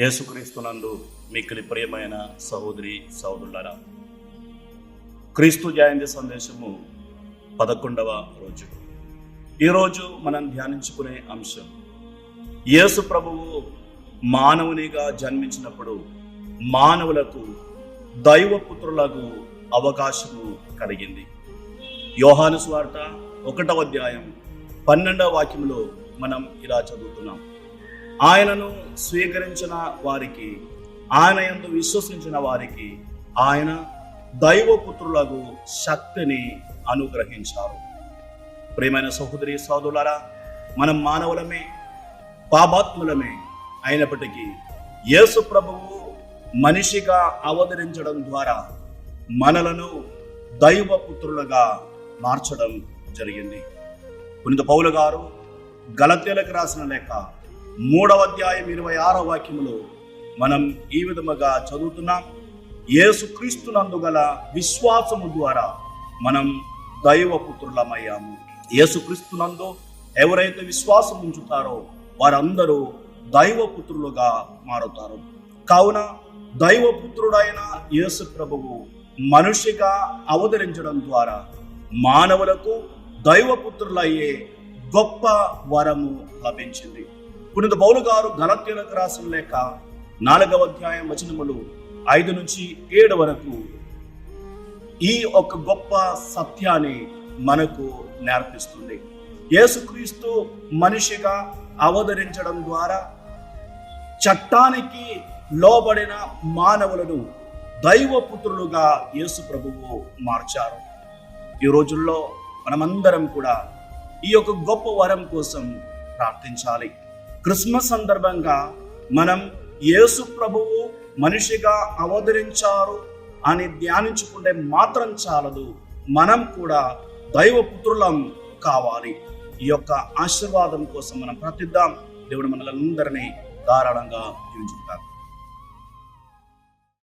యేసుక్రీస్తునందు మిక్కిలి ప్రియమైన సహోదరి సహోదరులారా, క్రీస్తు జయంతి సందేశము 11వ రోజు. ఈరోజు మనం ధ్యానించుకునే అంశం, యేసు ప్రభువు మానవునిగా జన్మించినప్పుడు మానవులకు దైవపుత్రులకు అవకాశము కలిగింది. యోహాను సువార్త 1వ అధ్యాయం 12వ వాక్యంలో మనం ఇలా చదువుతున్నాం. ఆయనను స్వీకరించిన వారికి, ఆయన యందు విశ్వసించిన వారికి ఆయన దైవపుత్రులకు శక్తిని అనుగ్రహించారు. ప్రియమైన సహోదరి సహోదరులారా, మనం మానవులమే, పాపాత్ములమే అయినప్పటికీ యేసు ప్రభువు మనిషిగా అవతరించడం ద్వారా మనలను దైవపుత్రులుగా మార్చడం జరిగింది. పునీత పౌలు గారు గలతీయులకు రాసిన లేఖ 3వ అధ్యాయం 26వ వాక్యములో మనం ఈ విధముగా చదువుతున్నాం. యేసుక్రీస్తునందు గల విశ్వాసము ద్వారా మనం దైవపుత్రులమయ్యాము. యేసుక్రీస్తునందు ఎవరైతే విశ్వాసం ఉంచుతారో వారందరూ దైవపుత్రులుగా మారుతారు. కావున దైవపుత్రుడైన యేసు ప్రభువు మనిషిగా అవతరించడం ద్వారా మానవులకు దైవపుత్రులయ్యే గొప్ప వరము లభించింది. పునీత పౌలు గారు గలతీయులకు రాసిన లేఖ 4వ అధ్యాయం వచనములు 5 నుంచి 7 వరకు ఈ ఒక గొప్ప సత్యాన్ని మనకు నేర్పిస్తుంది. యేసుక్రీస్తు మనిషిగా అవతరించడం ద్వారా చట్టానికి లోబడిన మానవులను దైవపుత్రులుగా యేసు ప్రభువు మార్చారు. ఈ రోజుల్లో మనమందరం కూడా ఈ యొక్క గొప్ప వరం కోసం ప్రార్థించాలి. క్రిస్మస్ సందర్భంగా మనం యేసు ప్రభువు మనిషిగా అవతరించారు అని ధ్యానించుకుంటే మాత్రం చాలదు, మనం కూడా దైవపుత్రులం కావాలి. ఈ యొక్క ఆశీర్వాదం కోసం మనం ప్రార్థిద్దాం. దేవుడు మనలందరినీ ధారాళంగా దీవించుగాక.